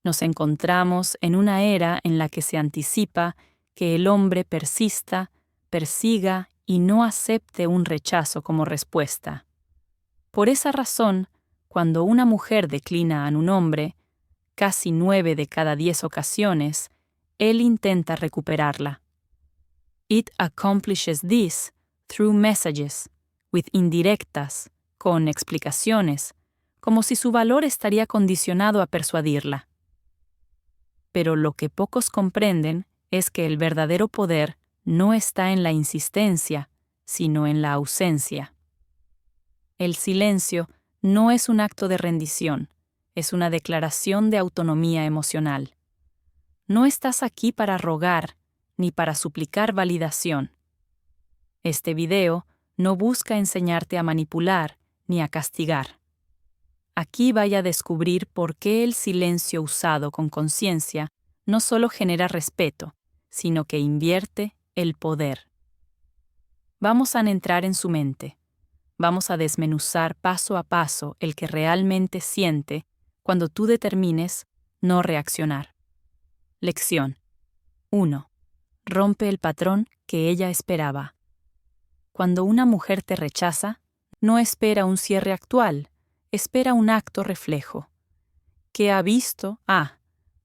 Nos encontramos en una era en la que se anticipa que el hombre persista, persiga y no acepte un rechazo como respuesta. Por esa razón, cuando una mujer declina a un hombre, casi 9 de cada 10 ocasiones, él intenta recuperarla. It accomplishes this through messages, with indirectas, con explicaciones, como si su valor estaría condicionado a persuadirla. Pero lo que pocos comprenden es que el verdadero poder no está en la insistencia, sino en la ausencia. El silencio no es un acto de rendición, es una declaración de autonomía emocional. No estás aquí para rogar ni para suplicar validación. Este video no busca enseñarte a manipular ni a castigar. Aquí vaya a descubrir por qué el silencio usado con conciencia no solo genera respeto, sino que invierte el poder. Vamos a entrar en su mente. Vamos a desmenuzar paso a paso el que realmente siente cuando tú determines no reaccionar. Lección 1. Rompe el patrón que ella esperaba. Cuando una mujer te rechaza, no espera un cierre actual, espera un acto reflejo. ¿Qué ha visto?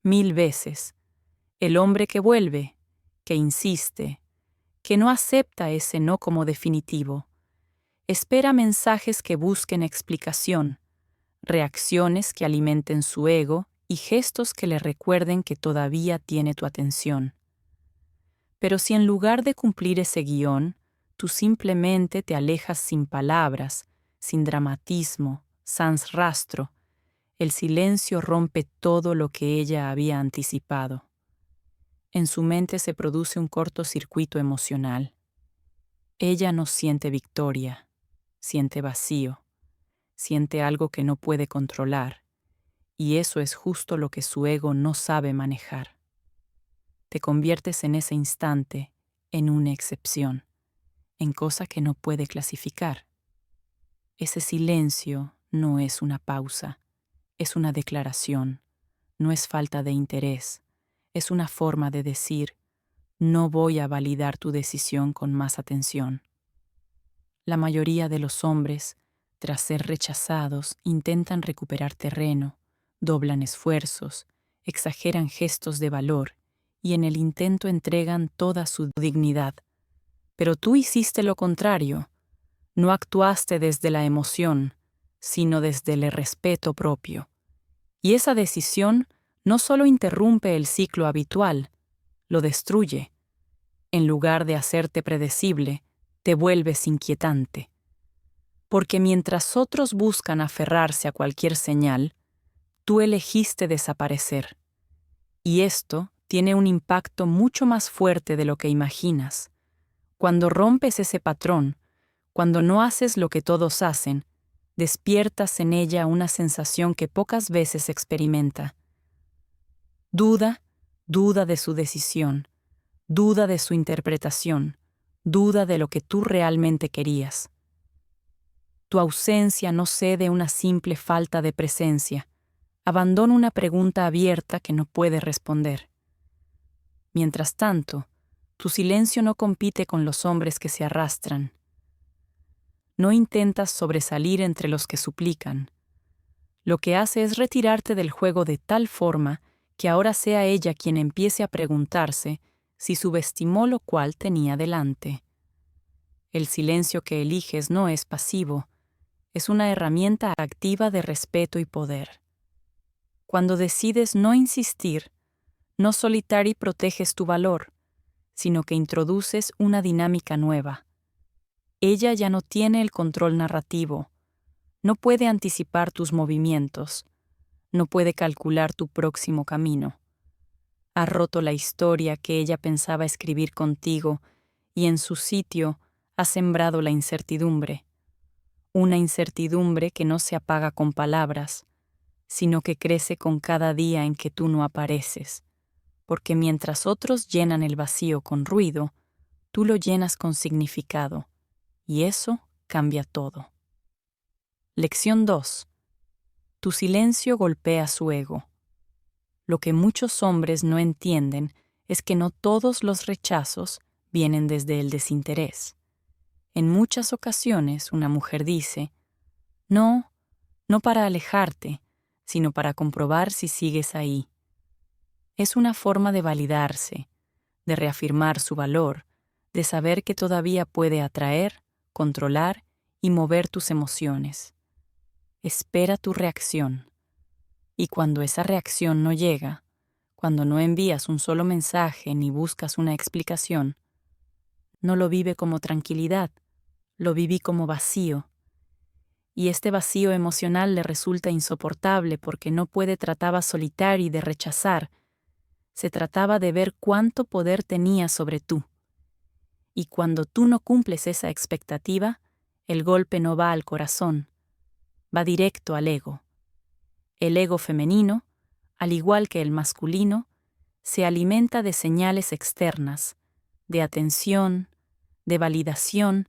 1000 veces. El hombre que vuelve, que insiste, que no acepta ese no como definitivo. Espera mensajes que busquen explicación, reacciones que alimenten su ego y gestos que le recuerden que todavía tiene tu atención. Pero si en lugar de cumplir ese guión, tú simplemente te alejas sin palabras, sin dramatismo, sans rastro, el silencio rompe todo lo que ella había anticipado. En su mente se produce un cortocircuito emocional. Ella no siente victoria, siente vacío, siente algo que no puede controlar, y eso es justo lo que su ego no sabe manejar. Te conviertes en ese instante en una excepción, en cosa que no puede clasificar. Ese silencio no es una pausa, es una declaración, no es falta de interés, es una forma de decir, no voy a validar tu decisión con más atención. La mayoría de los hombres, tras ser rechazados, intentan recuperar terreno, doblan esfuerzos, exageran gestos de valor y en el intento entregan toda su dignidad. Pero tú hiciste lo contrario. No actuaste desde la emoción, sino desde el respeto propio. Y esa decisión no solo interrumpe el ciclo habitual, lo destruye. En lugar de hacerte predecible, te vuelves inquietante. Porque mientras otros buscan aferrarse a cualquier señal, tú elegiste desaparecer. Y esto tiene un impacto mucho más fuerte de lo que imaginas. Cuando rompes ese patrón, cuando no haces lo que todos hacen, despiertas en ella una sensación que pocas veces experimenta. Duda de su decisión, duda de su interpretación, duda de lo que tú realmente querías. Tu ausencia no cede una simple falta de presencia, abandona una pregunta abierta que no puede responder. Mientras tanto, tu silencio no compite con los hombres que se arrastran. No intentas sobresalir entre los que suplican. Lo que hace es retirarte del juego de tal forma que ahora sea ella quien empiece a preguntarse si subestimó lo cual tenía delante. El silencio que eliges no es pasivo, es una herramienta activa de respeto y poder. Cuando decides no insistir, no solitario proteges tu valor, sino que introduces una dinámica nueva. Ella ya no tiene el control narrativo, no puede anticipar tus movimientos, no puede calcular tu próximo camino. Ha roto la historia que ella pensaba escribir contigo y en su sitio ha sembrado la incertidumbre. Una incertidumbre que no se apaga con palabras, sino que crece con cada día en que tú no apareces, porque mientras otros llenan el vacío con ruido, tú lo llenas con significado, y eso cambia todo. Lección 2. Tu silencio golpea su ego. Lo que muchos hombres no entienden es que no todos los rechazos vienen desde el desinterés. En muchas ocasiones una mujer dice, no, no para alejarte, sino para comprobar si sigues ahí. Es una forma de validarse, de reafirmar su valor, de saber que todavía puede atraer, controlar y mover tus emociones. Espera tu reacción. Y cuando esa reacción no llega, cuando no envías un solo mensaje ni buscas una explicación, no lo vive como tranquilidad, lo viví como vacío. Y este vacío emocional le resulta insoportable porque no puede trataba soltar y de rechazar. Se trataba de ver cuánto poder tenía sobre tú. Y cuando tú no cumples esa expectativa, el golpe no va al corazón, va directo al ego. El ego femenino, al igual que el masculino, se alimenta de señales externas, de atención, de validación,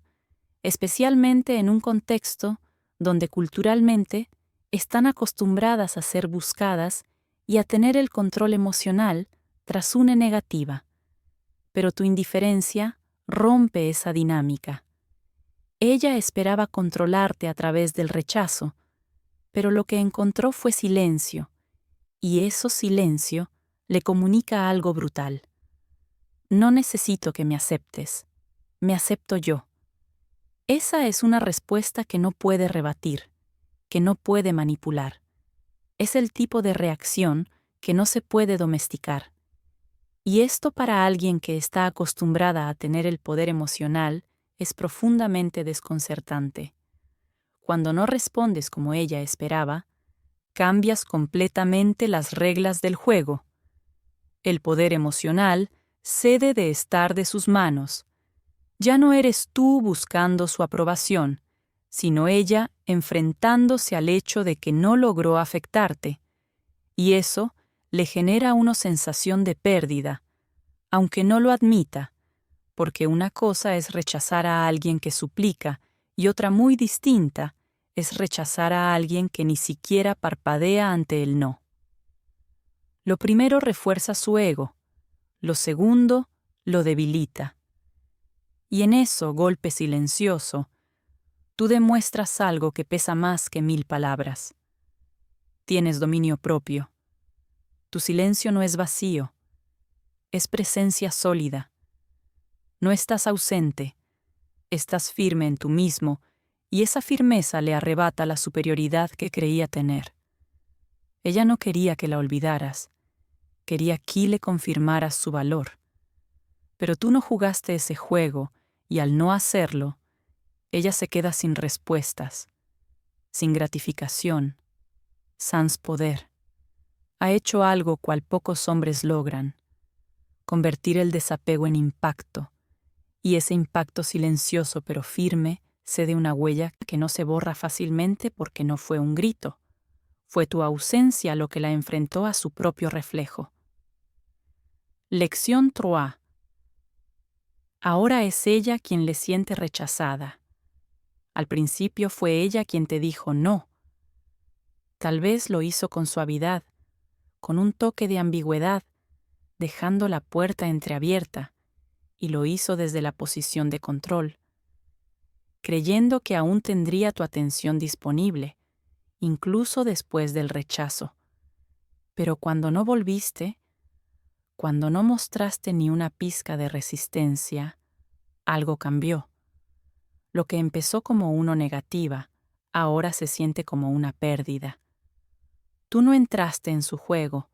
especialmente en un contexto donde culturalmente están acostumbradas a ser buscadas y a tener el control emocional tras una negativa. Pero tu indiferencia rompe esa dinámica. Ella esperaba controlarte a través del rechazo, pero lo que encontró fue silencio, y eso silencio le comunica algo brutal. No necesito que me aceptes, me acepto yo. Esa es una respuesta que no puede rebatir, que no puede manipular. Es el tipo de reacción que no se puede domesticar. Y esto para alguien que está acostumbrada a tener el poder emocional es profundamente desconcertante. Cuando no respondes como ella esperaba, cambias completamente las reglas del juego. El poder emocional cede de estar de sus manos. Ya no eres tú buscando su aprobación, sino ella enfrentándose al hecho de que no logró afectarte. Y eso le genera una sensación de pérdida, aunque no lo admita, porque una cosa es rechazar a alguien que suplica y otra muy distinta es rechazar a alguien que ni siquiera parpadea ante el no. Lo primero refuerza su ego, lo segundo lo debilita. Y en eso, golpe silencioso, tú demuestras algo que pesa más que 1000 palabras. Tienes dominio propio. Tu silencio no es vacío, es presencia sólida. No estás ausente, estás firme en tú mismo, y esa firmeza le arrebata la superioridad que creía tener. Ella no quería que la olvidaras, quería que le confirmaras su valor. Pero tú no jugaste ese juego, y al no hacerlo, ella se queda sin respuestas, sin gratificación, sans poder. Ha hecho algo cual pocos hombres logran, convertir el desapego en impacto, y ese impacto silencioso pero firme cede una huella que no se borra fácilmente porque no fue un grito, fue tu ausencia lo que la enfrentó a su propio reflejo. Lección 3. Ahora es ella quien le siente rechazada. Al principio fue ella quien te dijo no. Tal vez lo hizo con suavidad, con un toque de ambigüedad, dejando la puerta entreabierta, y lo hizo desde la posición de control, creyendo que aún tendría tu atención disponible, incluso después del rechazo. Pero cuando no volviste, cuando no mostraste ni una pizca de resistencia, algo cambió. Lo que empezó como una negativa, ahora se siente como una pérdida. Tú no entraste en su juego,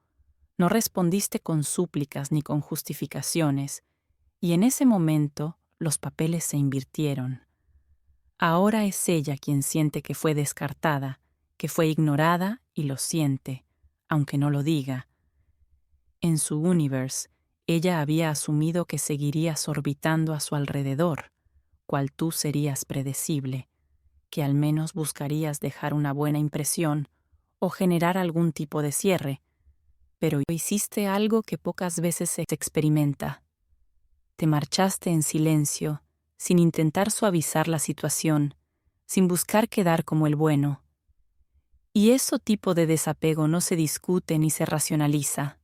no respondiste con súplicas ni con justificaciones, y en ese momento los papeles se invirtieron. Ahora es ella quien siente que fue descartada, que fue ignorada y lo siente, aunque no lo diga. En su universe, ella había asumido que seguirías orbitando a su alrededor, cual tú serías predecible, que al menos buscarías dejar una buena impresión o generar algún tipo de cierre, pero hiciste algo que pocas veces se experimenta. Te marchaste en silencio, sin intentar suavizar la situación, sin buscar quedar como el bueno. Y ese tipo de desapego no se discute ni se racionaliza.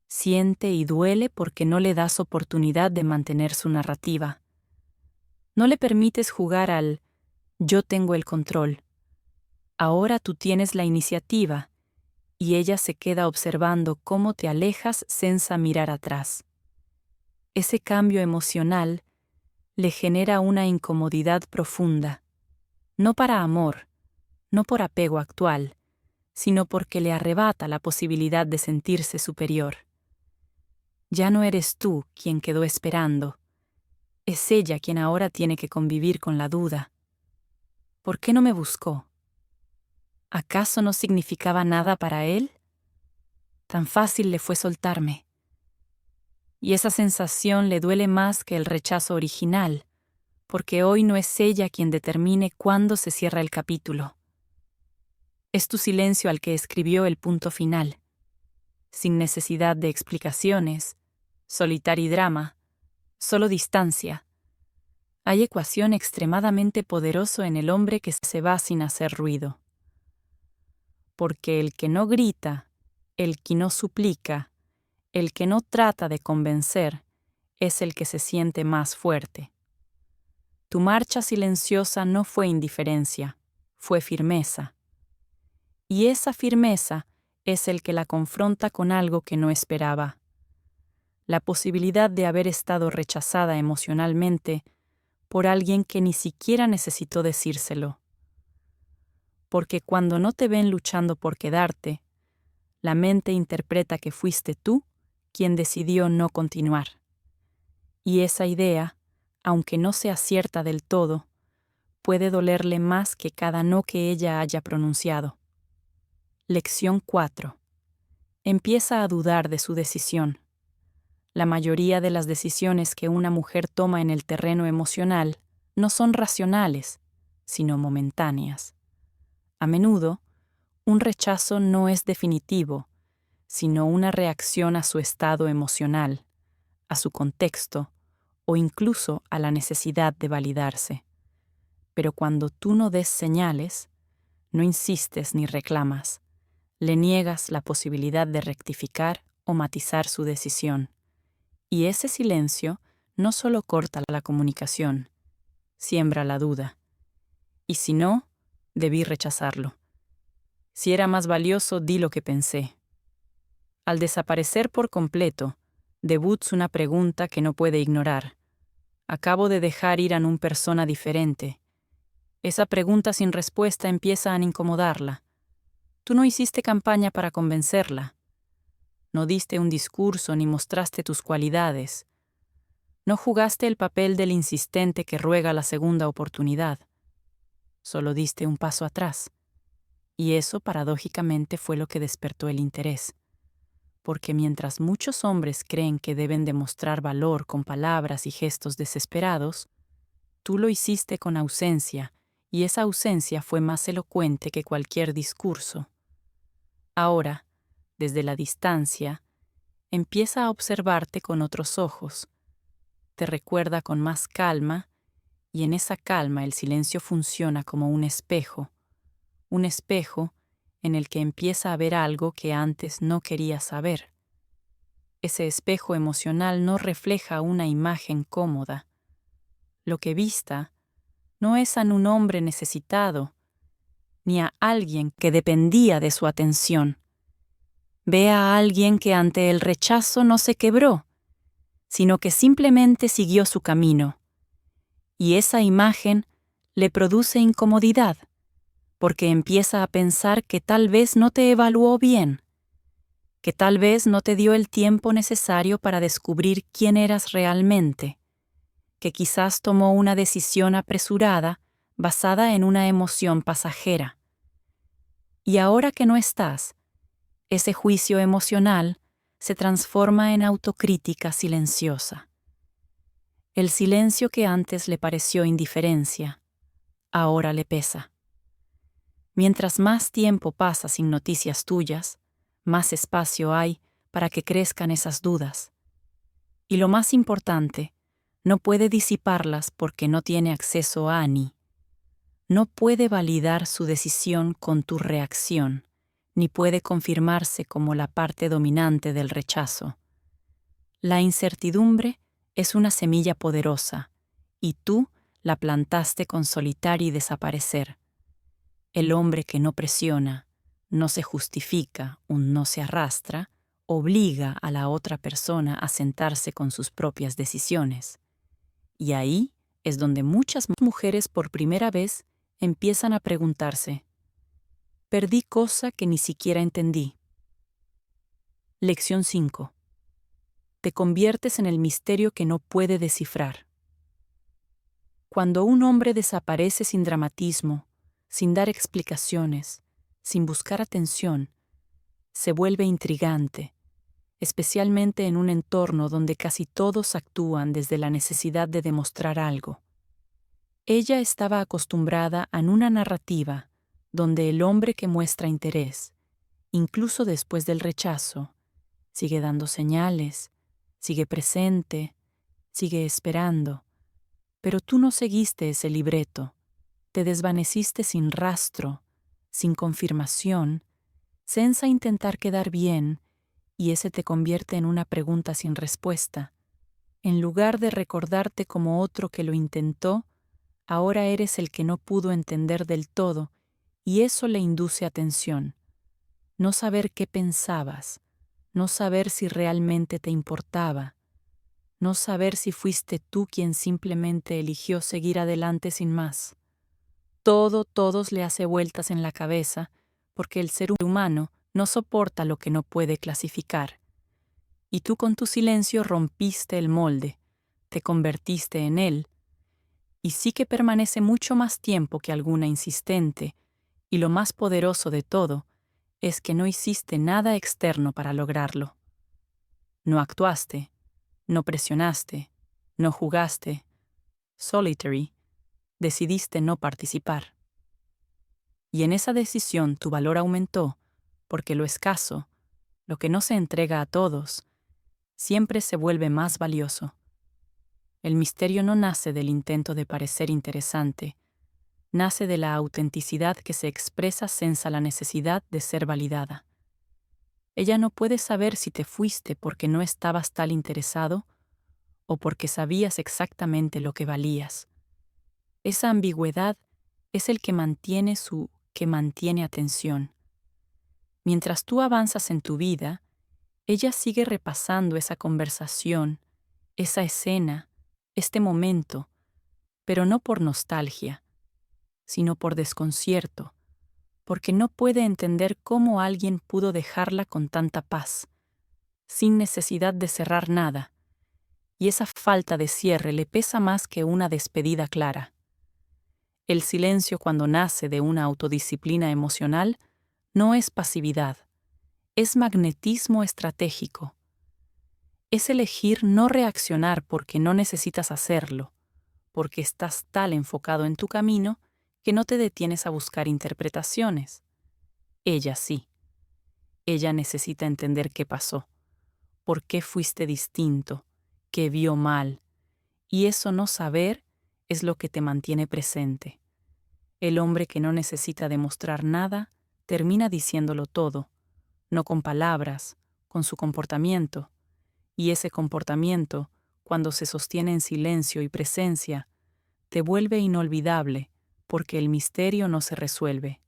Siente y duele porque no le das oportunidad de mantener su narrativa. No le permites jugar al yo tengo el control. Ahora tú tienes la iniciativa, y ella se queda observando cómo te alejas sin mirar atrás. Ese cambio emocional le genera una incomodidad profunda, no para amor, no por apego actual, sino porque le arrebata la posibilidad de sentirse superior. Ya no eres tú quien quedó esperando, es ella quien ahora tiene que convivir con la duda. ¿Por qué no me buscó? ¿Acaso no significaba nada para él? Tan fácil le fue soltarme. Y esa sensación le duele más que el rechazo original, porque hoy no es ella quien determine cuándo se cierra el capítulo. Es tu silencio al que escribió el punto final, sin necesidad de explicaciones, solitario drama, solo distancia. Hay ecuación extremadamente poderoso en el hombre que se va sin hacer ruido. Porque el que no grita, el que no suplica, el que no trata de convencer, es el que se siente más fuerte. Tu marcha silenciosa no fue indiferencia, fue firmeza. Y esa firmeza es el que la confronta con algo que no esperaba. La posibilidad de haber estado rechazada emocionalmente por alguien que ni siquiera necesitó decírselo. Porque cuando no te ven luchando por quedarte, la mente interpreta que fuiste tú quien decidió no continuar. Y esa idea, aunque no sea cierta del todo, puede dolerle más que cada no que ella haya pronunciado. Lección 4. Empieza a dudar de su decisión. La mayoría de las decisiones que una mujer toma en el terreno emocional no son racionales, sino momentáneas. A menudo, un rechazo no es definitivo, sino una reacción a su estado emocional, a su contexto o incluso a la necesidad de validarse. Pero cuando tú no des señales, no insistes ni reclamas, le niegas la posibilidad de rectificar o matizar su decisión. Y ese silencio no solo corta la comunicación, siembra la duda. Y si no, debí rechazarlo. Si era más valioso, di lo que pensé. Al desaparecer por completo, debuts una pregunta que no puede ignorar. Acabo de dejar ir a una persona diferente. Esa pregunta sin respuesta empieza a incomodarla. Tú no hiciste campaña para convencerla. No diste un discurso ni mostraste tus cualidades. No jugaste el papel del insistente que ruega la segunda oportunidad. Solo diste un paso atrás. Y eso, paradójicamente, fue lo que despertó el interés. Porque mientras muchos hombres creen que deben demostrar valor con palabras y gestos desesperados, tú lo hiciste con ausencia, y esa ausencia fue más elocuente que cualquier discurso. Ahora, desde la distancia, empieza a observarte con otros ojos. Te recuerda con más calma, y en esa calma el silencio funciona como un espejo en el que empieza a ver algo que antes no quería saber. Ese espejo emocional no refleja una imagen cómoda. Lo que vista no es a un hombre necesitado, ni a alguien que dependía de su atención. Ve a alguien que ante el rechazo no se quebró, sino que simplemente siguió su camino. Y esa imagen le produce incomodidad, porque empieza a pensar que tal vez no te evaluó bien, que tal vez no te dio el tiempo necesario para descubrir quién eras realmente, que quizás tomó una decisión apresurada basada en una emoción pasajera. Y ahora que no estás, ese juicio emocional se transforma en autocrítica silenciosa. El silencio que antes le pareció indiferencia, ahora le pesa. Mientras más tiempo pasa sin noticias tuyas, más espacio hay para que crezcan esas dudas. Y lo más importante, no puede disiparlas porque no tiene acceso a Annie. No puede validar su decisión con tu reacción, ni puede confirmarse como la parte dominante del rechazo. La incertidumbre es una semilla poderosa, y tú la plantaste con solitar y desaparecer. El hombre que no presiona, no se justifica, no se arrastra, obliga a la otra persona a sentarse con sus propias decisiones. Y ahí es donde muchas mujeres por primera vez empiezan a preguntarse: perdí cosa que ni siquiera entendí. Lección 5. Te conviertes en el misterio que no puede descifrar. Cuando un hombre desaparece sin dramatismo, sin dar explicaciones, sin buscar atención, se vuelve intrigante, especialmente en un entorno donde casi todos actúan desde la necesidad de demostrar algo. Ella estaba acostumbrada a una narrativa donde el hombre que muestra interés, incluso después del rechazo, sigue dando señales, sigue presente, sigue esperando. Pero tú no seguiste ese libreto, te desvaneciste sin rastro, sin confirmación, senza intentar quedar bien, y ese te convierte en una pregunta sin respuesta. En lugar de recordarte como otro que lo intentó, ahora eres el que no pudo entender del todo, y eso le induce a tensión. No saber qué pensabas, no saber si realmente te importaba, no saber si fuiste tú quien simplemente eligió seguir adelante sin más. Todos le hace vueltas en la cabeza, porque el ser humano no soporta lo que no puede clasificar. Y tú con tu silencio rompiste el molde, te convertiste en él, y sí que permanece mucho más tiempo que alguna insistente, y lo más poderoso de todo es que no hiciste nada externo para lograrlo. No actuaste, no presionaste, no jugaste. Solitary, decidiste no participar. Y en esa decisión tu valor aumentó, porque lo escaso, lo que no se entrega a todos, siempre se vuelve más valioso. El misterio no nace del intento de parecer interesante, nace de la autenticidad que se expresa senza la necesidad de ser validada. Ella no puede saber si te fuiste porque no estabas tal interesado o porque sabías exactamente lo que valías. Esa ambigüedad es el que mantiene atención. Mientras tú avanzas en tu vida, ella sigue repasando esa conversación, esa escena, este momento, pero no por nostalgia, sino por desconcierto, porque no puede entender cómo alguien pudo dejarla con tanta paz, sin necesidad de cerrar nada, y esa falta de cierre le pesa más que una despedida clara. El silencio, cuando nace de una autodisciplina emocional, no es pasividad, es magnetismo estratégico. Es elegir no reaccionar porque no necesitas hacerlo, porque estás tan enfocado en tu camino que no te detienes a buscar interpretaciones. Ella sí. Ella necesita entender qué pasó, por qué fuiste distinto, qué vio mal, y eso no saber es lo que te mantiene presente. El hombre que no necesita demostrar nada termina diciéndolo todo, no con palabras, con su comportamiento, y ese comportamiento, cuando se sostiene en silencio y presencia, te vuelve inolvidable porque el misterio no se resuelve,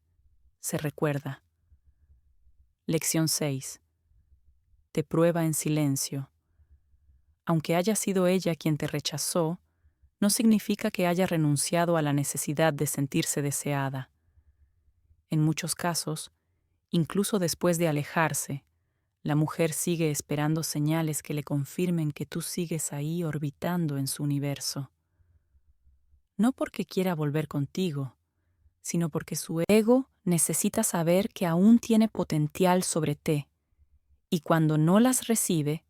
se recuerda. Lección 6. Te prueba en silencio. Aunque haya sido ella quien te rechazó, no significa que haya renunciado a la necesidad de sentirse deseada. En muchos casos, incluso después de alejarse, la mujer sigue esperando señales que le confirmen que tú sigues ahí orbitando en su universo. No porque quiera volver contigo, sino porque su ego necesita saber que aún tiene potencial sobre ti, y cuando no las recibe,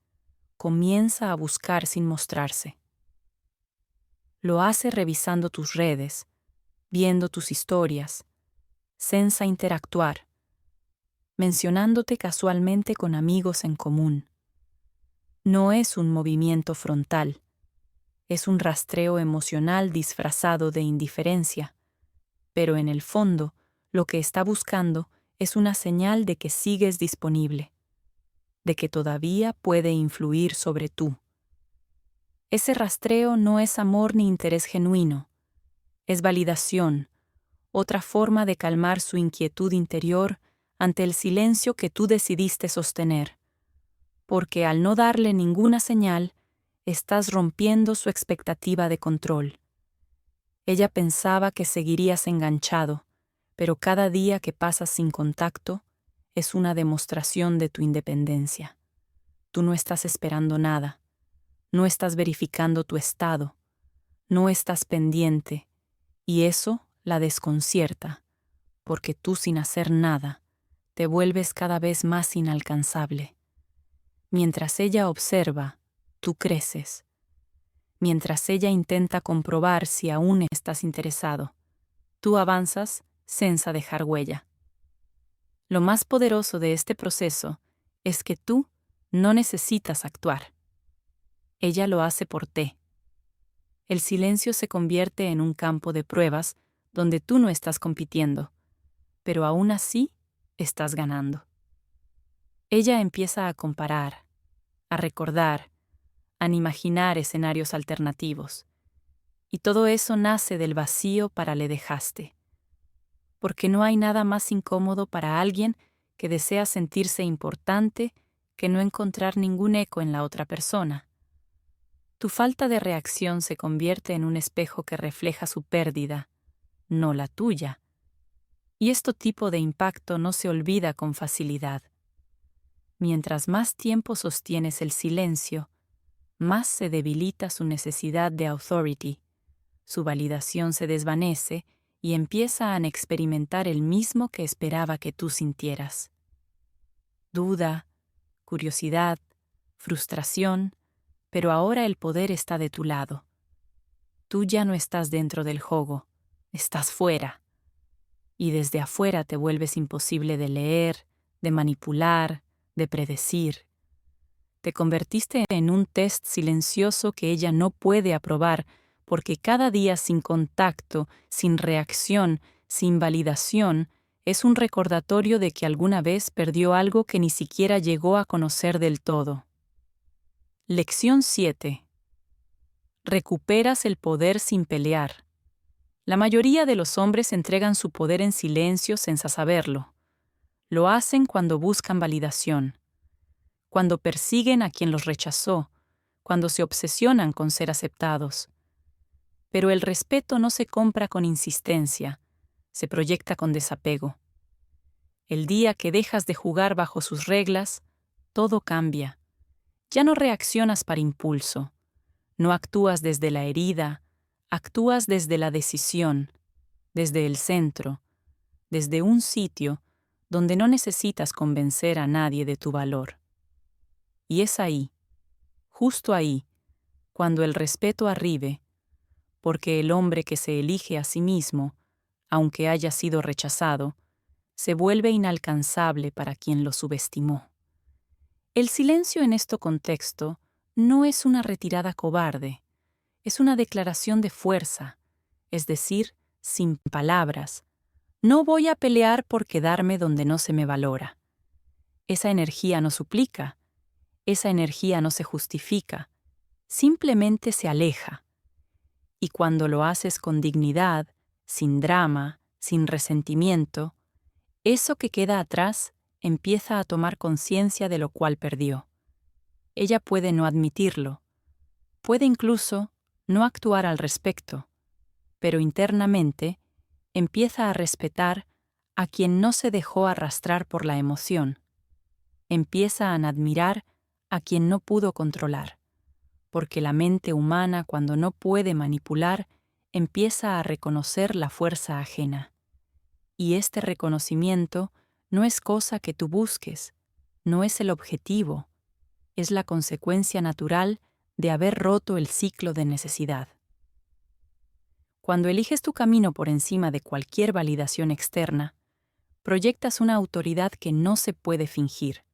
comienza a buscar sin mostrarse. Lo hace revisando tus redes, viendo tus historias, senza interactuar, mencionándote casualmente con amigos en común. No es un movimiento frontal, es un rastreo emocional disfrazado de indiferencia, pero en el fondo lo que está buscando es una señal de que sigues disponible, de que todavía puede influir sobre tú. Ese rastreo no es amor ni interés genuino, es validación, otra forma de calmar su inquietud interior ante el silencio que tú decidiste sostener, porque al no darle ninguna señal, estás rompiendo su expectativa de control. Ella pensaba que seguirías enganchado, pero cada día que pasas sin contacto es una demostración de tu independencia. Tú no estás esperando nada, no estás verificando tu estado, no estás pendiente, y eso la desconcierta, porque tú sin hacer nada te vuelves cada vez más inalcanzable. Mientras ella observa, tú creces. Mientras ella intenta comprobar si aún estás interesado, tú avanzas senza dejar huella. Lo más poderoso de este proceso es que tú no necesitas actuar. Ella lo hace por ti. El silencio se convierte en un campo de pruebas donde tú no estás compitiendo, pero aún así estás ganando. Ella empieza a comparar, a recordar, a imaginar escenarios alternativos. Y todo eso nace del vacío para le dejaste. Porque no hay nada más incómodo para alguien que desea sentirse importante que no encontrar ningún eco en la otra persona. Tu falta de reacción se convierte en un espejo que refleja su pérdida, no la tuya. Y este tipo de impacto no se olvida con facilidad. Mientras más tiempo sostienes el silencio, más se debilita su necesidad de authority, su validación se desvanece y empieza a experimentar el mismo que esperaba que tú sintieras. Duda, curiosidad, frustración, pero ahora el poder está de tu lado. Tú ya no estás dentro del juego, estás fuera. Y desde afuera te vuelves imposible de leer, de manipular, de predecir. Te convertiste en un test silencioso que ella no puede aprobar porque cada día sin contacto, sin reacción, sin validación, es un recordatorio de que alguna vez perdió algo que ni siquiera llegó a conocer del todo. Lección 7. Recuperas el poder sin pelear. La mayoría de los hombres entregan su poder en silencio sin saberlo. Lo hacen cuando buscan validación, cuando persiguen a quien los rechazó, cuando se obsesionan con ser aceptados. Pero el respeto no se compra con insistencia, se proyecta con desapego. El día que dejas de jugar bajo sus reglas, todo cambia. Ya no reaccionas para impulso, no actúas desde la herida, actúas desde la decisión, desde el centro, desde un sitio donde no necesitas convencer a nadie de tu valor. Y es ahí, justo ahí, cuando el respeto arribe, porque el hombre que se elige a sí mismo, aunque haya sido rechazado, se vuelve inalcanzable para quien lo subestimó. El silencio en este contexto no es una retirada cobarde, es una declaración de fuerza, es decir, sin palabras. No voy a pelear por quedarme donde no se me valora. Esa energía no suplica, esa energía no se justifica, simplemente se aleja. Y cuando lo haces con dignidad, sin drama, sin resentimiento, eso que queda atrás empieza a tomar conciencia de lo cual perdió. Ella puede no admitirlo, puede incluso no actuar al respecto, pero internamente empieza a respetar a quien no se dejó arrastrar por la emoción. Empieza a admirar a quien no pudo controlar, porque la mente humana, cuando no puede manipular, empieza a reconocer la fuerza ajena. Y este reconocimiento no es cosa que tú busques, no es el objetivo, es la consecuencia natural de haber roto el ciclo de necesidad. Cuando eliges tu camino por encima de cualquier validación externa, proyectas una autoridad que no se puede fingir.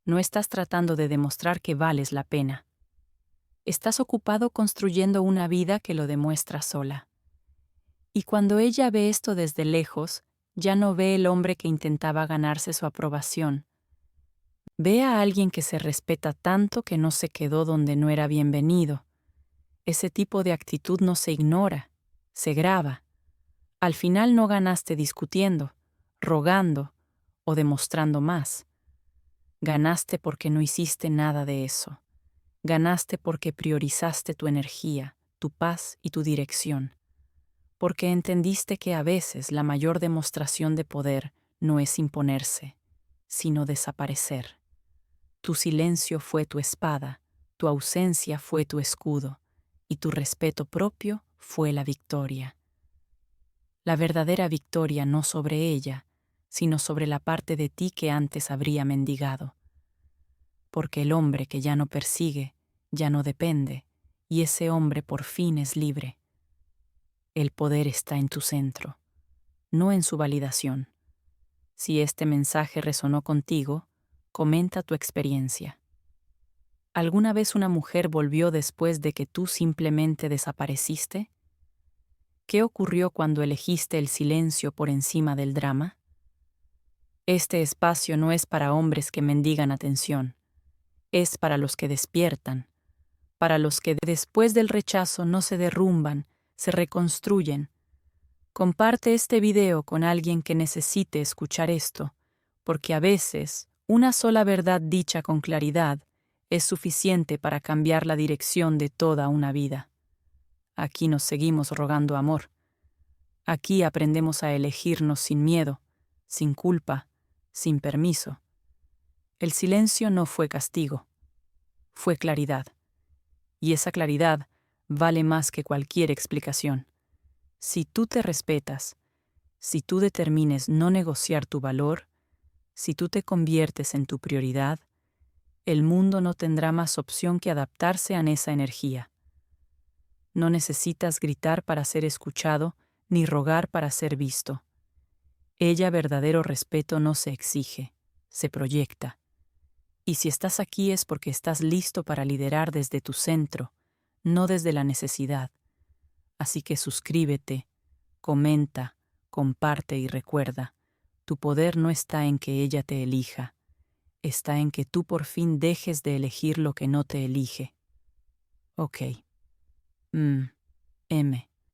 No estás tratando de demostrar que vales la pena. Estás ocupado construyendo una vida que lo demuestra sola. Y cuando ella ve esto desde lejos, ya no ve el hombre que intentaba ganarse su aprobación. Ve a alguien que se respeta tanto que no se quedó donde no era bienvenido. Ese tipo de actitud no se ignora, se graba. Al final no ganaste discutiendo, rogando o demostrando más. Ganaste porque no hiciste nada de eso. Ganaste porque priorizaste tu energía, tu paz y tu dirección. Porque entendiste que a veces la mayor demostración de poder no es imponerse, sino desaparecer. Tu silencio fue tu espada, tu ausencia fue tu escudo, y tu respeto propio fue la victoria. La verdadera victoria no sobre ella, sino sobre la parte de ti que antes habría mendigado. Porque el hombre que ya no persigue, ya no depende, y ese hombre por fin es libre. El poder está en tu centro, no en su validación. Si este mensaje resonó contigo, comenta tu experiencia. ¿Alguna vez una mujer volvió después de que tú simplemente desapareciste? ¿Qué ocurrió cuando elegiste el silencio por encima del drama? Este espacio no es para hombres que mendigan atención, es para los que despiertan, para los que después del rechazo no se derrumban, se reconstruyen. Comparte este video con alguien que necesite escuchar esto, porque a veces una sola verdad dicha con claridad es suficiente para cambiar la dirección de toda una vida. Aquí nos seguimos rogando amor. Aquí aprendemos a elegirnos sin miedo, sin culpa, sin permiso. El silencio no fue castigo, fue claridad. Y esa claridad vale más que cualquier explicación. Si tú te respetas, si tú determines no negociar tu valor, si tú te conviertes en tu prioridad, el mundo no tendrá más opción que adaptarse a esa energía. No necesitas gritar para ser escuchado, ni rogar para ser visto. Ella verdadero respeto no se exige, se proyecta. Y si estás aquí es porque estás listo para liderar desde tu centro, no desde la necesidad. Así que suscríbete, comenta, comparte y recuerda, tu poder no está en que ella te elija, está en que tú por fin dejes de elegir lo que no te elige. Ok. M.